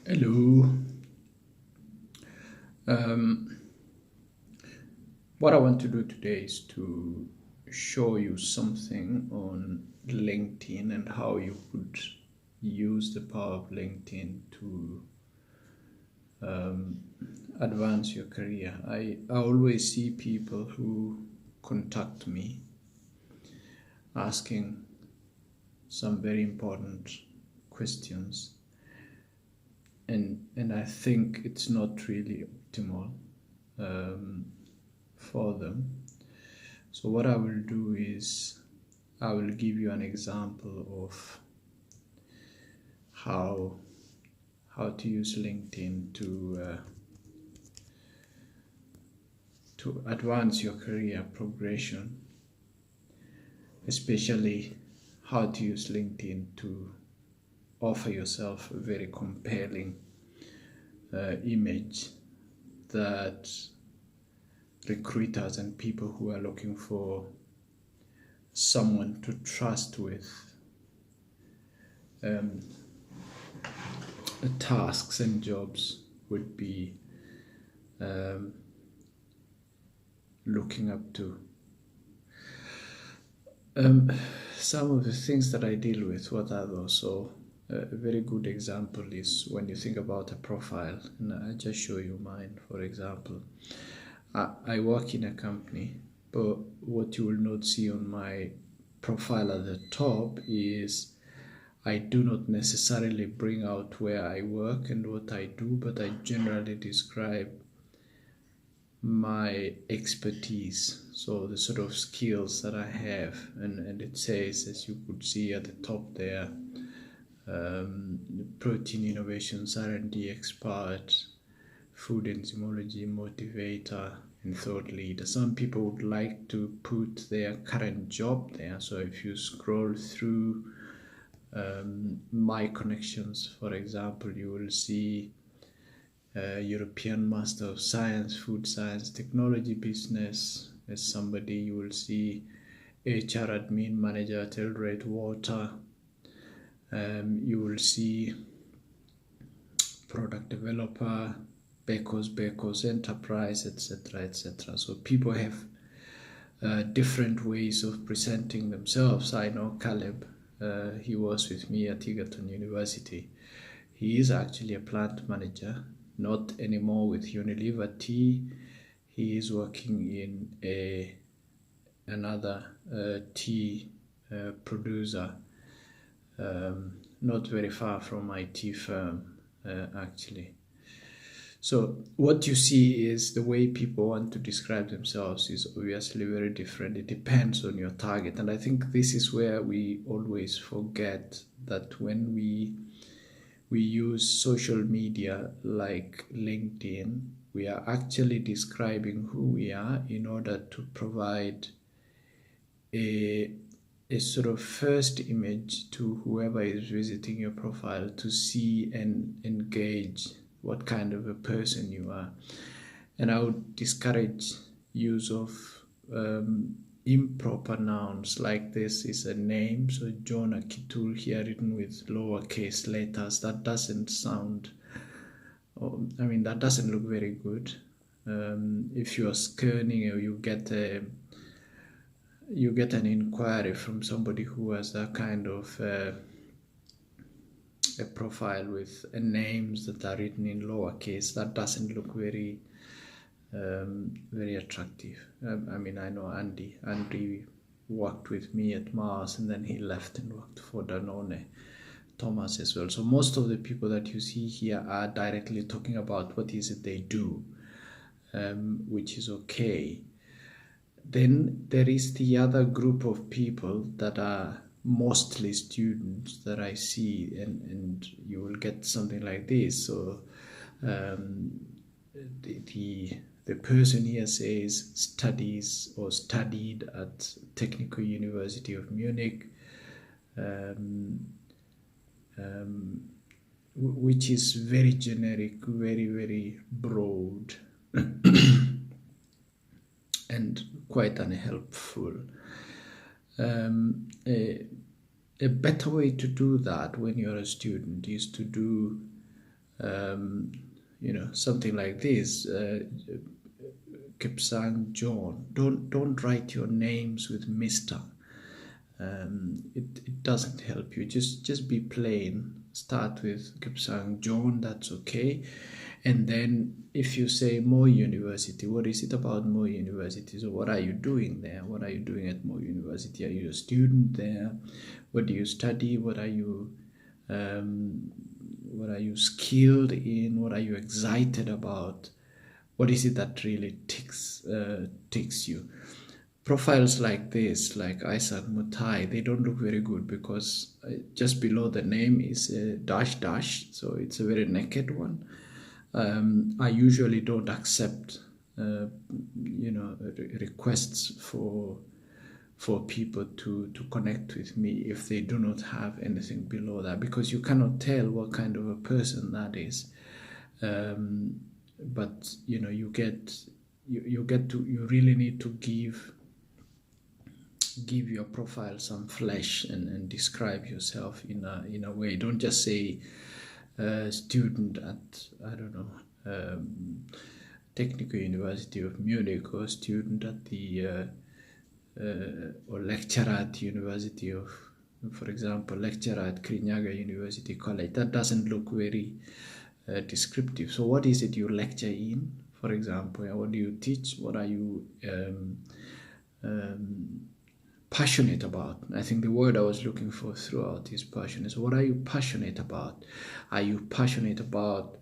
Hello. Um, what I want to do today is to show you something on LinkedIn and how you could use the power of LinkedIn to advance your career. I always see people who contact me asking some very important questions, and I think it's not really optimal for them. So what I will do is I will give you an example of how to use LinkedIn to advance your career progression, especially how to use LinkedIn to offer yourself a very compelling image that recruiters and people who are looking for someone to trust with tasks and jobs would be looking up to. Some of the things that I deal with, what are those? So a very good example is when you think about a profile, and I just show you mine, for example. I work in a company, but what you will not see on my profile at the top is I do not necessarily bring out where I work and what I do, but I generally describe my expertise, so the sort of skills that I have, and it says, as you could see at the top there, protein innovations R&D expert, food enzymology motivator, and thought leader. Some people would like to put their current job there, so if you scroll through my connections, for example, you will see European Master of Science, Food Science, Technology Business. As somebody, you will see HR Admin Manager at Eldred Water. You will see Product Developer, Becos Enterprise, etc., etc. So people have different ways of presenting themselves. I know Caleb. He was with me at Egerton University. He is actually a plant manager, not anymore with Unilever Tea. He is working in another tea producer, not very far from my tea firm, actually. So what you see is the way people want to describe themselves is obviously very different. It depends on your target. And I think this is where we always forget that when we use social media like LinkedIn, we are actually describing who we are in order to provide a sort of first image to whoever is visiting your profile to see and engage what kind of a person you are. And I would discourage use of improper nouns like this is a name. So Jonah Kitul here written with lowercase letters. That doesn't sound, that doesn't look very good. If you are scanning or you get an inquiry from somebody who has that kind of a profile with names that are written in lowercase, that doesn't look very attractive. I know Andy worked with me at Mars, and then he left and worked for Danone. Thomas as well. So most of the people that you see here are directly talking about what is it they do, which is okay. Then there is the other group of people that are mostly students that I see, and you will get something like this. So the person here says studies or studied at Technical University of Munich, which is very generic, very, very broad, and quite unhelpful. A better way to do that when you're a student is to do Something like this. Kipsang John. Don't write your names with Mr. It doesn't help you. Just be plain. Start with Kipsang John. That's okay. And then if you say Mo University, what is it about Mo University? So what are you doing there? What are you doing at Mo University? Are you a student there? What do you study? What are you skilled in? What are you excited about? What is it that really ticks you? Profiles like this, like Isaac Mutai, they don't look very good because just below the name is a dash, so it's a very naked one. I usually don't accept, requests for people to connect with me if they do not have anything below that, because you cannot tell what kind of a person that is. But you really need to give your profile some flesh and describe yourself in a way. Don't just say student at, I don't know, Technical University of Munich, or student at the or lecturer at University of, for example, lecturer at Kirinyaga University College. That doesn't look very descriptive. So what is it you lecture in, for example? What do you teach? What are you passionate about? I think the word I was looking for throughout is passionate. So what are you passionate about? Are you passionate about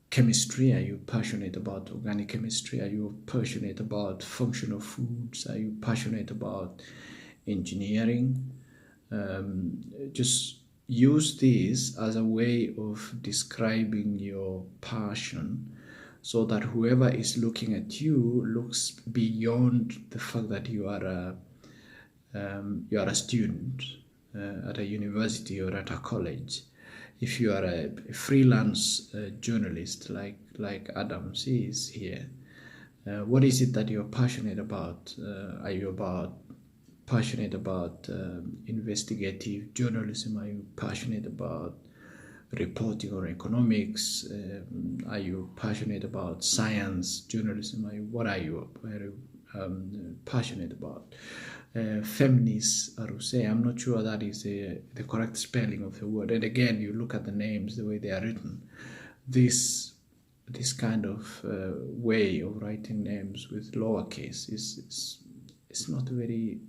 chemistry? Are you passionate about organic chemistry? Are you passionate about functional foods? Are you passionate about engineering? Just use this as a way of describing your passion, so that whoever is looking at you looks beyond the fact that you are a student at a university or at a college. If you are a freelance journalist like Adams is here, what is it that you're passionate about? Are you passionate about investigative journalism? Are you passionate about reporting on economics? Are you passionate about science journalism? What are you passionate about? Feminist, Aruse, I'm not sure that is the correct spelling of the word. And again, you look at the names, the way they are written. This kind of way of writing names with lowercase is not very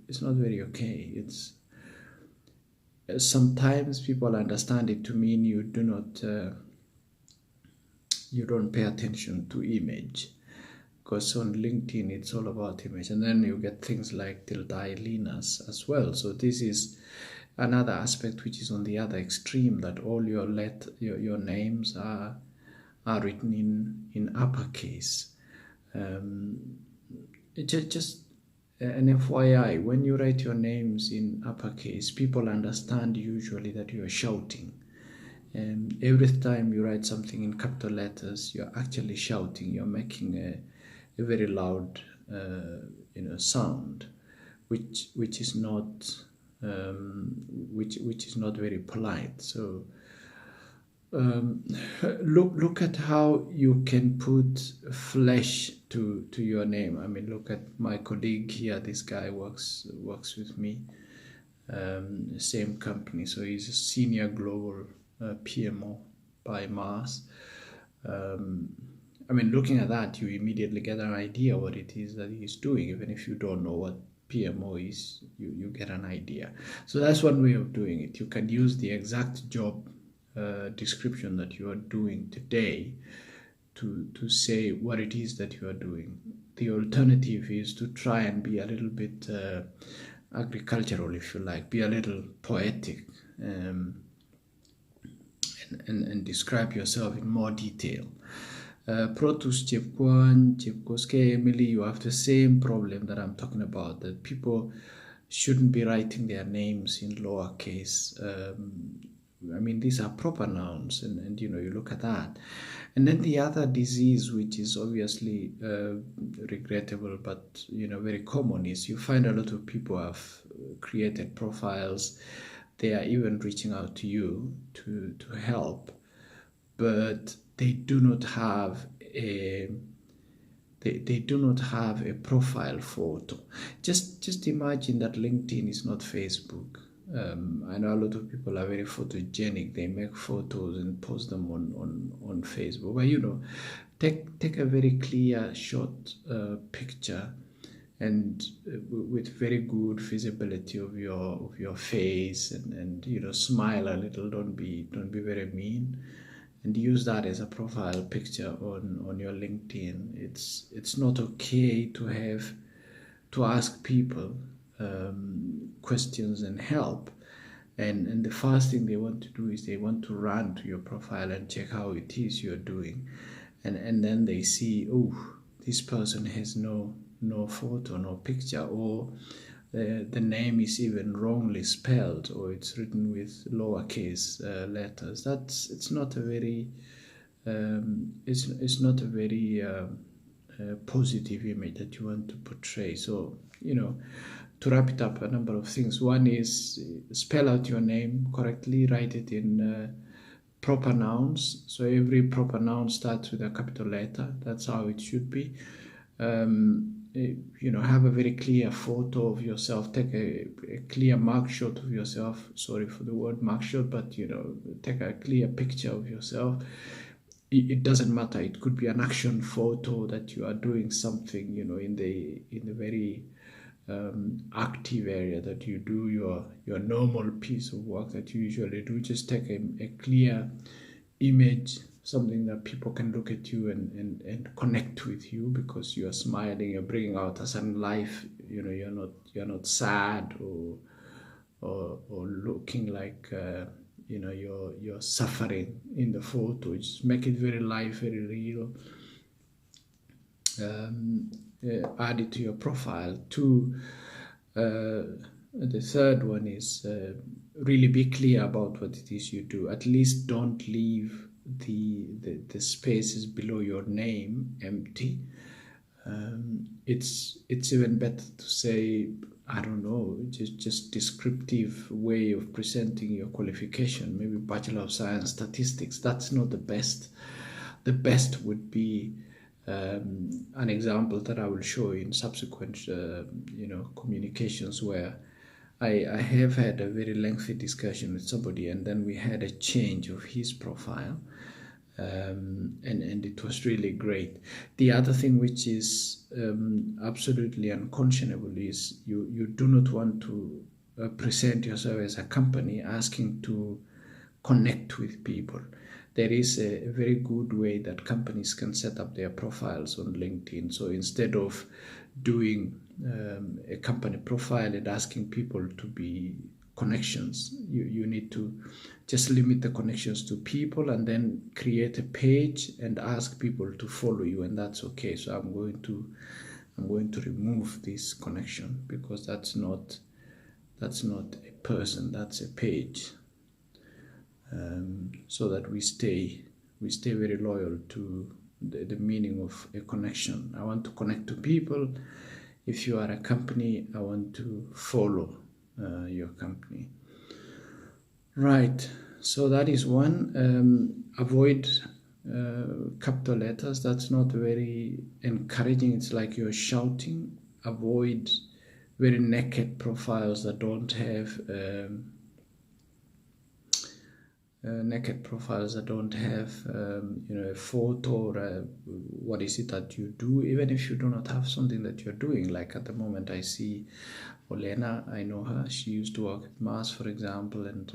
okay. It's sometimes people understand it to mean you don't pay attention to image, because on LinkedIn it's all about image, and then you get things like tilde-linas as well. So this is another aspect which is on the other extreme, that all your names are written in uppercase. Just an FYI, when you write your names in uppercase, people understand usually that you are shouting. Every time you write something in capital letters, you're actually shouting. You're making a very loud, sound, which is not very polite. So look at how you can put flesh to your name. I mean, look at my colleague here. This guy works with me, same company. So he's a senior global PMO by Mars. I mean, looking at that, you immediately get an idea what it is that he's doing. Even if you don't know what PMO is, you get an idea. So that's one way of doing it. You can use the exact job description that you are doing today to say what it is that you are doing. The alternative is to try and be a little bit agricultural, if you like, be a little poetic, and describe yourself in more detail. Protus Chepkoske, Emily, you have the same problem that I'm talking about, that people shouldn't be writing their names in lowercase. I mean, these are proper nouns, and you look at that. And then the other disease, which is obviously regrettable, but very common, is you find a lot of people have created profiles. They are even reaching out to you to help, but they do not have a they do not have a profile photo. Just imagine that LinkedIn is not Facebook. I know a lot of people are very photogenic. They make photos and post them on Facebook. But take a very clear, short picture, and with very good visibility of your face, and smile a little. Don't be very mean, and use that as a profile picture on your LinkedIn. It's not okay to ask people questions and help, and the first thing they want to do is they want to run to your profile and check how it is you're doing, and then they see, oh, this person has no photo, no picture, or the name is even wrongly spelled, or it's written with lowercase letters. It's not a very positive image that you want to portray. So to wrap it up, a number of things. One is spell out your name correctly, write it in proper nouns. So every proper noun starts with a capital letter. That's how it should be. Have a very clear photo of yourself. Take a clear mugshot of yourself. Sorry for the word mugshot, but take a clear picture of yourself. It doesn't matter. It could be an action photo that you are doing something, in the very active area that you do your normal piece of work that you usually do. Just take a clear image, something that people can look at you and connect with you, because you are smiling, you're bringing out a certain life. You're not sad or looking like you're suffering in the photo. Just make it very live, very real. Add it to your profile. The third one is really be clear about what it is you do. At least don't leave the spaces below your name empty. It's even better to say, I don't know, just descriptive way of presenting your qualification, maybe Bachelor of Science Statistics. That's not the best. The best would be an example that I will show in subsequent communications, where I have had a very lengthy discussion with somebody, and then we had a change of his profile, and it was really great. The other thing which is absolutely unconscionable is you do not want to present yourself as a company asking to connect with people. There is a very good way that companies can set up their profiles on LinkedIn. So instead of doing a company profile and asking people to be connections, you need to just limit the connections to people, and then create a page and ask people to follow you, and that's okay. So I'm going to remove this connection, because that's not a person, that's a page. So that we stay very loyal to the meaning of a connection. I want to connect to people. If you are a company, I want to follow your company. Right, so that is one. Avoid capital letters. That's not very encouraging. It's like you're shouting. Avoid very naked profiles that don't have a photo, or what is it that you do, even if you do not have something that you're doing. Like at the moment I see Olena, I know her, she used to work at Mars, for example, and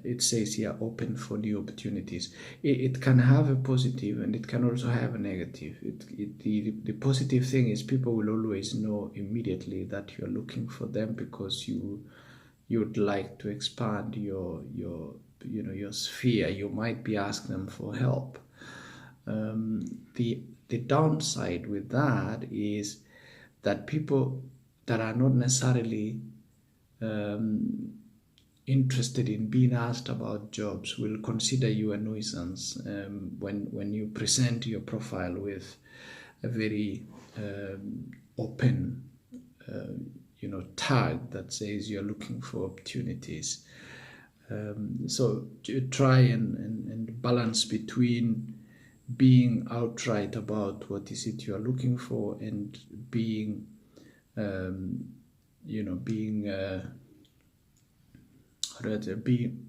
it says here open for new opportunities. It can have a positive, and it can also have a negative. The positive thing is people will always know immediately that you're looking for them, because you'd like to expand your sphere. You might be asking them for help. The downside with that is that people that are not necessarily interested in being asked about jobs will consider you a nuisance when you present your profile with a very open tag that says you're looking for opportunities. So to try and balance between being outright about what is it you are looking for and being, being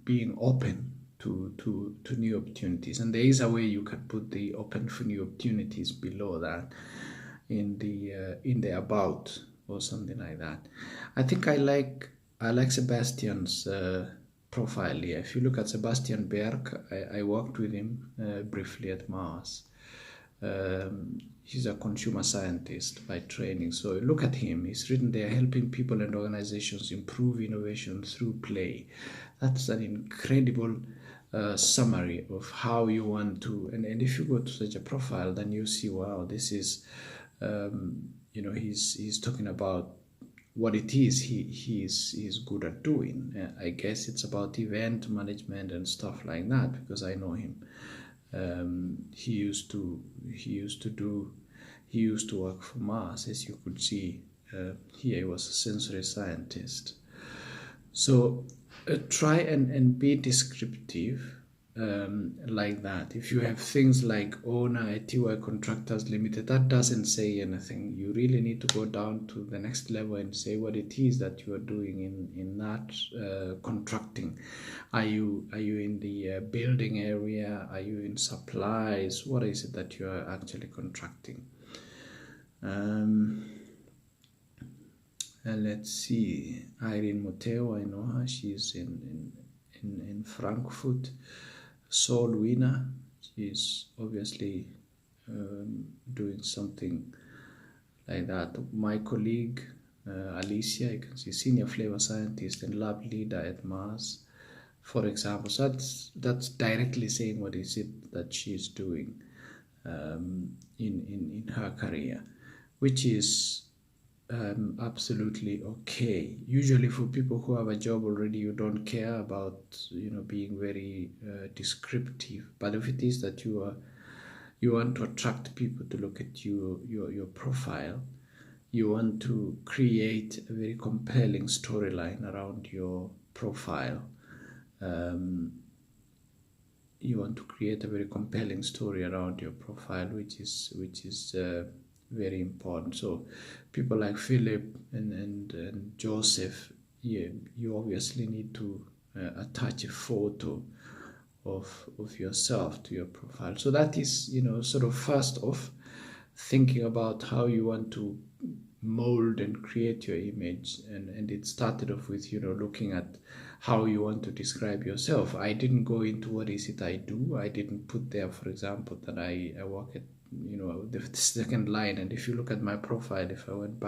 being open to new opportunities. And there is a way you can put the open for new opportunities below that in the about or something like that. I think I like Sebastian's profile here. If you look at Sebastian Berg, I worked with him briefly at Mars. He's a consumer scientist by training. So look at him. He's written there, helping people and organizations improve innovation through play. That's an incredible summary of how you want to. And if you go to such a profile, then you see, wow, this is, he's talking about what it is he's good at doing. I guess it's about event management and stuff like that, because I know him. He used to work for Mars, as you could see. Here he was a sensory scientist. So try and be descriptive like that. If you have things like owner at TY Contractors Limited, that doesn't say anything. You really need to go down to the next level and say what it is that you are doing in that contracting. Are you in the building area? Are you in supplies? What is it that you are actually contracting? Let's see. Irene Moteo, I know her. She's in Frankfurt. Sol Wiener, she's obviously doing something like that. My colleague Alicia, you can see senior flavor scientist and lab leader at Mars, for example. So that's directly saying what is it that she's doing in her career, which is absolutely okay. Usually for people who have a job already, you don't care about being very descriptive. But if it is that you want to attract people to look at your profile, you want to create a very compelling storyline around your profile. You want to create a very compelling story around your profile, which is very important. So people like Philip and Joseph, you obviously need to attach a photo of yourself to your profile. So that is, sort of first off, thinking about how you want to mold and create your image. And it started off with, looking at how you want to describe yourself. I didn't go into what is it I do. I didn't put there, for example, that I work at, the second line. And if you look at my profile, if I went back